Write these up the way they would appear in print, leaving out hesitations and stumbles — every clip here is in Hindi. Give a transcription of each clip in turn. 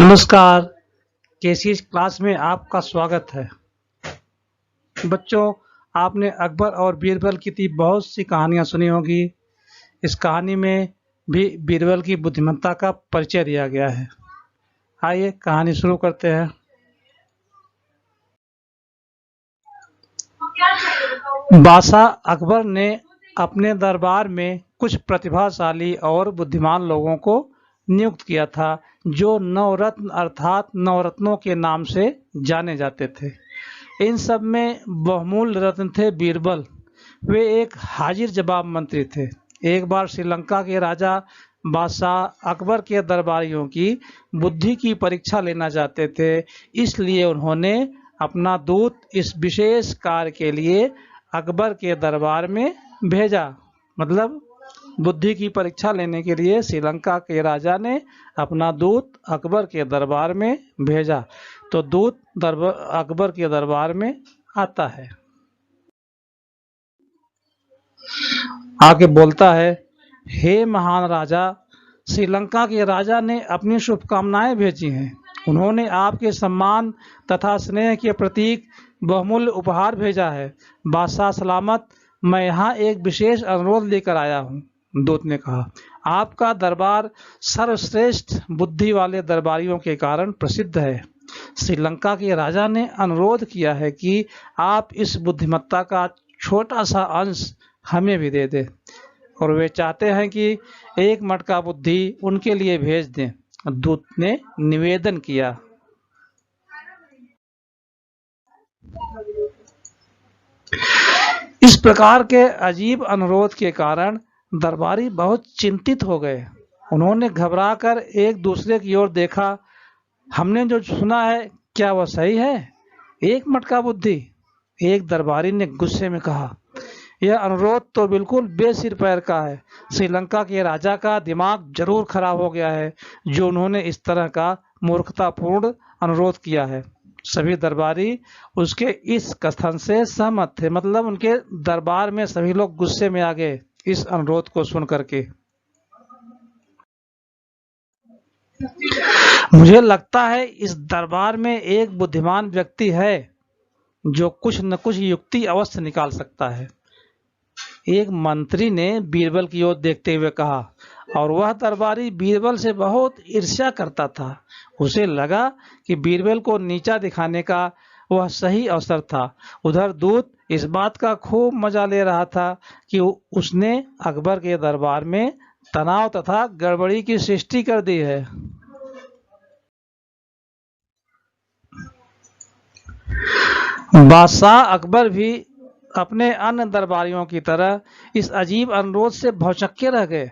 नमस्कार। केसी क्लास में आपका स्वागत है। बच्चों, आपने अकबर और बीरबल की बहुत सी कहानियां सुनी होगी। इस कहानी में भी बीरबल की बुद्धिमत्ता का परिचय दिया गया है। आइए कहानी शुरू करते हैं। बादशाह अकबर ने अपने दरबार में कुछ प्रतिभाशाली और बुद्धिमान लोगों को नियुक्त किया था, जो नवरत्न अर्थात नवरत्नों के नाम से जाने जाते थे। इन सब में बहुमूल्य रत्न थे बीरबल। वे एक हाजिर जवाब मंत्री थे। एक बार श्रीलंका के राजा बादशाह अकबर के दरबारियों की बुद्धि की परीक्षा लेना चाहते थे, इसलिए उन्होंने अपना दूत इस विशेष कार्य के लिए अकबर के दरबार में भेजा। मतलब बुद्धि की परीक्षा लेने के लिए श्रीलंका के राजा ने अपना दूत अकबर के दरबार में भेजा। तो दूत अकबर के दरबार में आता है। आगे बोलता है, हे महान राजा, श्रीलंका के राजा ने अपनी शुभकामनाएं भेजी हैं। उन्होंने आपके सम्मान तथा स्नेह के प्रतीक बहुमूल्य उपहार भेजा है। बादशाह सलामत, मैं यहाँ एक विशेष अनुरोध लेकर आया हूँ। दूत ने कहा, आपका दरबार सर्वश्रेष्ठ बुद्धि वाले दरबारियों के कारण प्रसिद्ध है। श्रीलंका के राजा ने अनुरोध किया है कि आप इस बुद्धिमत्ता का छोटा सा अंश हमें भी दे दें, और वे चाहते हैं कि एक मटका बुद्धि उनके लिए भेज दें। दूत ने निवेदन किया। इस प्रकार के अजीब अनुरोध के कारण दरबारी बहुत चिंतित हो गए। उन्होंने घबराकर एक दूसरे की ओर देखा। हमने जो सुना है, क्या वह सही है? एक मटका बुद्धि? एक दरबारी ने गुस्से में कहा, यह अनुरोध तो बिल्कुल बेसिर पैर का है। श्रीलंका के राजा का दिमाग जरूर खराब हो गया है, जो उन्होंने इस तरह का मूर्खतापूर्ण अनुरोध किया है। सभी दरबारी उसके इस कथन से सहमत थे। मतलब उनके दरबार में सभी लोग गुस्से में आ गए इस अनुरोध को सुन करके। मुझे लगता है इस दरबार में एक बुद्धिमान व्यक्ति है जो कुछ न कुछ युक्ति अवश्य निकाल सकता है। एक मंत्री ने बीरबल की ओर देखते हुए कहा, और वह दरबारी बीरबल से बहुत ईर्ष्या करता था। उसे लगा कि बीरबल को नीचा दिखाने का वह सही अवसर था। उधर दूत इस बात का खूब मजा ले रहा था कि उसने अकबर के दरबार में तनाव तथा गड़बड़ी की सृष्टि कर दी है। बादशाह अकबर भी अपने अन्य दरबारियों की तरह इस अजीब अनुरोध से भौचक्के रह गए।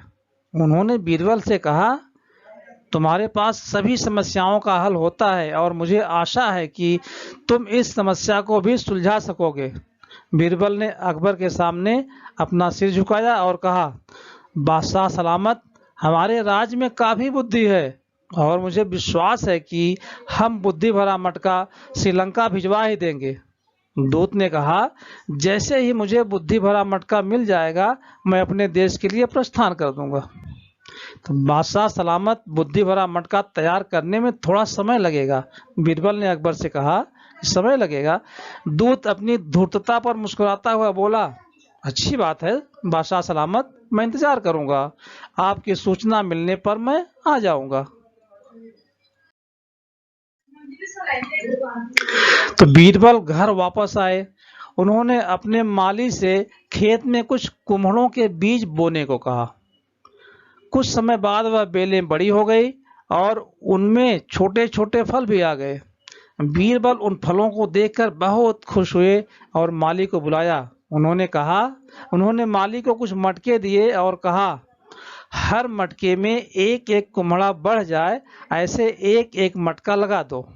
उन्होंने बीरबल से कहा, तुम्हारे पास सभी समस्याओं का हल होता है, और मुझे आशा है कि तुम इस समस्या को भी सुलझा सकोगे। बीरबल ने अकबर के सामने अपना सिर झुकाया और कहा, बादशाह सलामत, हमारे राज्य में काफी बुद्धि है, और मुझे विश्वास है कि हम बुद्धि भरा मटका श्रीलंका भिजवा ही देंगे। दूत ने कहा, जैसे ही मुझे बुद्धि भरा मटका मिल जाएगा, मैं अपने देश के लिए प्रस्थान कर दूंगा। तो बादशाह सलामत, बुद्धि भरा मटका तैयार करने में थोड़ा समय लगेगा। बीरबल ने अकबर से कहा, समय लगेगा? दूत अपनी धूर्तता पर मुस्कुराता हुआ बोला, अच्छी बात है बादशाह सलामत, मैं इंतजार करूंगा। आपकी सूचना मिलने पर मैं आ जाऊंगा। तो बीरबल घर वापस आए। उन्होंने अपने माली से खेत में कुछ कुम्हड़ों के बीज बोने को कहा। कुछ समय बाद वह बेलें बड़ी हो गई और उनमें छोटे छोटे फल भी आ गए। बीरबल उन फलों को देखकर बहुत खुश हुए और माली को बुलाया। उन्होंने माली को कुछ मटके दिए और कहा, हर मटके में एक एक कुम्हड़ा बढ़ जाए, ऐसे एक एक मटका लगा दो।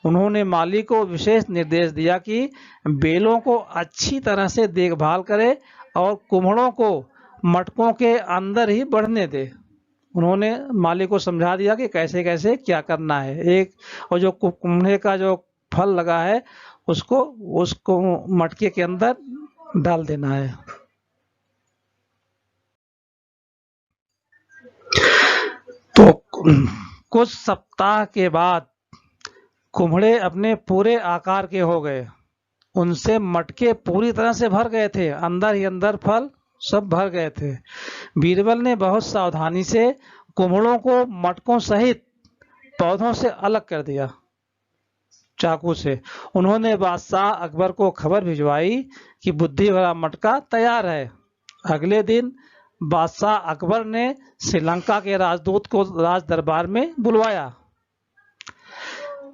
उन्होंने माली को विशेष निर्देश दिया कि बेलों को अच्छी तरह से देखभाल करे और कुम्हड़ों को मटकों के अंदर ही बढ़ने दे। उन्होंने माली को समझा दिया कि कैसे कैसे क्या करना है। एक और जो कुम्हड़े का जो फल लगा है उसको मटके के अंदर डाल देना है। तो कुछ सप्ताह के बाद कुम्हड़े अपने पूरे आकार के हो गए। उनसे मटके पूरी तरह से भर गए थे, अंदर ही अंदर फल सब भर गए थे। बीरबल ने बहुत सावधानी से कुम्हड़ों को मटकों सहित पौधों से अलग कर दिया चाकू से। उन्होंने बादशाह अकबर को खबर भिजवाई कि बुद्धि भरा मटका तैयार है। अगले दिन बादशाह अकबर ने श्रीलंका के राजदूत को राज दरबार में बुलवाया।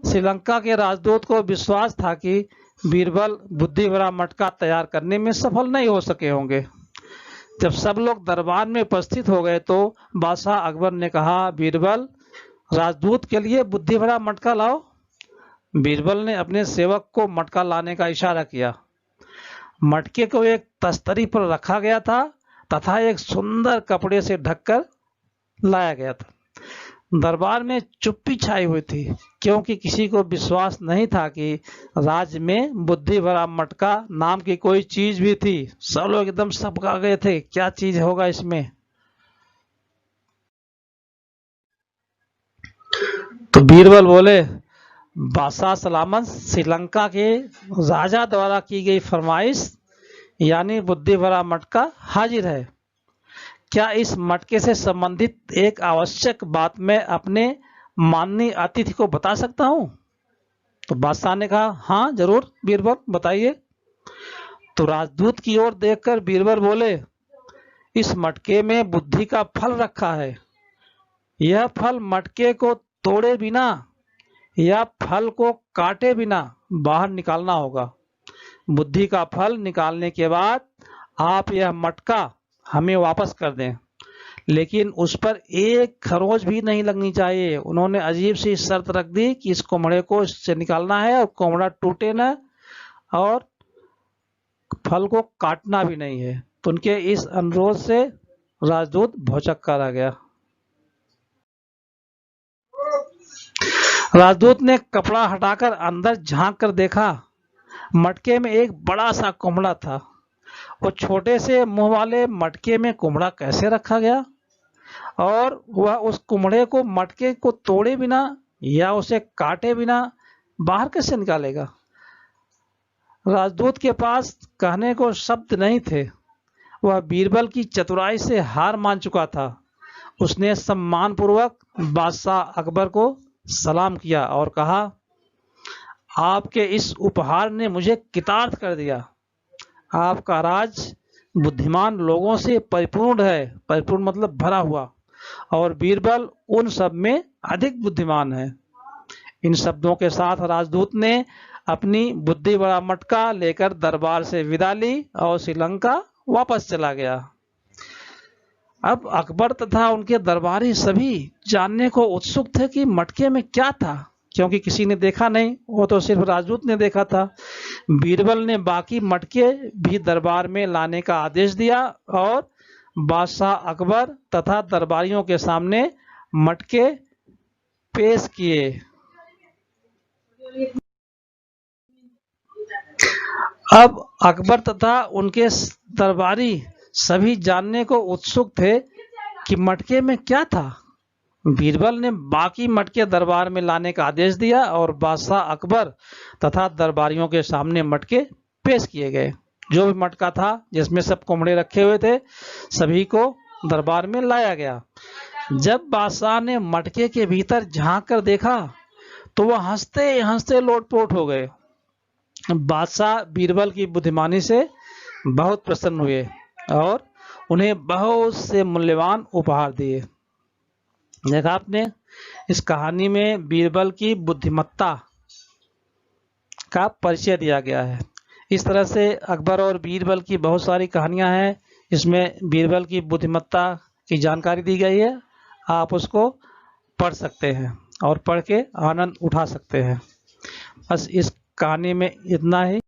श्रीलंका के राजदूत को विश्वास था कि बीरबल बुद्धि भरा मटका तैयार करने में सफल नहीं हो सके होंगे। जब सब लोग दरबार में उपस्थित हो गए तो बादशाह अकबर ने कहा, बीरबल, राजदूत के लिए बुद्धि भरा मटका लाओ। बीरबल ने अपने सेवक को मटका लाने का इशारा किया। मटके को एक तस्तरी पर रखा गया था तथा एक सुंदर कपड़े से ढककर लाया गया था। दरबार में चुप्पी छाई हुई थी, क्योंकि किसी को विश्वास नहीं था कि राज्य में बुद्धि भरा मटका नाम की कोई चीज भी थी। सब लोग एकदम सबका गए थे, क्या चीज होगा इसमें। तो बीरबल बोले, बादशाह सलामत, श्रीलंका के राजा द्वारा की गई फरमाइश यानी बुद्धि भरा मटका हाजिर है। क्या इस मटके से संबंधित एक आवश्यक बात मैं अपने माननीय अतिथि को बता सकता हूं? तो बादशाह ने कहा, हाँ जरूर बीरबल, बताइए। तो राजदूत की ओर देखकर बीरबल बोले, इस मटके में बुद्धि का फल रखा है। यह फल मटके को तोड़े बिना या फल को काटे बिना बाहर निकालना होगा। बुद्धि का फल निकालने के बाद आप यह मटका हमें वापस कर दें, लेकिन उस पर एक खरोंच भी नहीं लगनी चाहिए। उन्होंने अजीब सी शर्त रख दी कि इस कुम्हड़े को इससे निकालना है और कुम्हड़ा टूटे ना और फल को काटना भी नहीं है। तो उनके इस अनुरोध से राजदूत भौचक्का रह गया। राजदूत ने कपड़ा हटाकर अंदर झांक कर देखा। मटके में एक बड़ा सा कुम्हड़ा था। वो छोटे से मुंह वाले मटके में कुम्हड़ा कैसे रखा गया और वह उस कुम्हड़े को मटके को तोड़े बिना या उसे काटे बिना बाहर कैसे निकालेगा। राजदूत के पास कहने को शब्द नहीं थे। वह बीरबल की चतुराई से हार मान चुका था। उसने सम्मानपूर्वक बादशाह अकबर को सलाम किया और कहा, आपके इस उपहार ने मुझे कृतार्थ कर दिया। आपका राज बुद्धिमान लोगों से परिपूर्ण है, परिपूर्ण मतलब भरा हुआ, और बीरबल उन सब में अधिक बुद्धिमान है। इन शब्दों के साथ राजदूत ने अपनी बुद्धि भरा मटका लेकर दरबार से विदा ली और श्रीलंका वापस चला गया। अब अकबर तथा उनके दरबारी सभी जानने को उत्सुक थे कि मटके में क्या था, क्योंकि किसी ने देखा नहीं, वो तो सिर्फ राजदूत ने देखा था। बीरबल ने बाकी मटके भी दरबार में लाने का आदेश दिया और बादशाह अकबर तथा दरबारियों के सामने मटके पेश किए। अब अकबर तथा उनके दरबारी सभी जानने को उत्सुक थे कि मटके में क्या था। बीरबल ने बाकी मटके दरबार में लाने का आदेश दिया और बादशाह अकबर तथा दरबारियों के सामने मटके पेश किए गए। जो भी मटका था जिसमें सब कुम्हड़े रखे हुए थे, सभी को दरबार में लाया गया। जब बादशाह ने मटके के भीतर झांक कर देखा तो वह हंसते हंसते लोटपोट हो गए। बादशाह बीरबल की बुद्धिमानी से बहुत प्रसन्न हुए और उन्हें बहुत से मूल्यवान उपहार दिए। देखा आपने, इस कहानी में बीरबल की बुद्धिमत्ता का परिचय दिया गया है। इस तरह से अकबर और बीरबल की बहुत सारी कहानियां हैं, इसमें बीरबल की बुद्धिमत्ता की जानकारी दी गई है। आप उसको पढ़ सकते हैं और पढ़ के आनंद उठा सकते हैं। बस इस कहानी में इतना ही।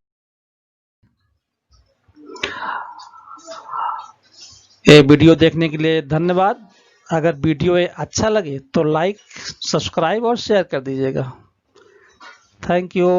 ये वीडियो देखने के लिए धन्यवाद। अगर वीडियो अच्छा लगे तो लाइक, सब्सक्राइब और शेयर कर दीजिएगा। Thank you.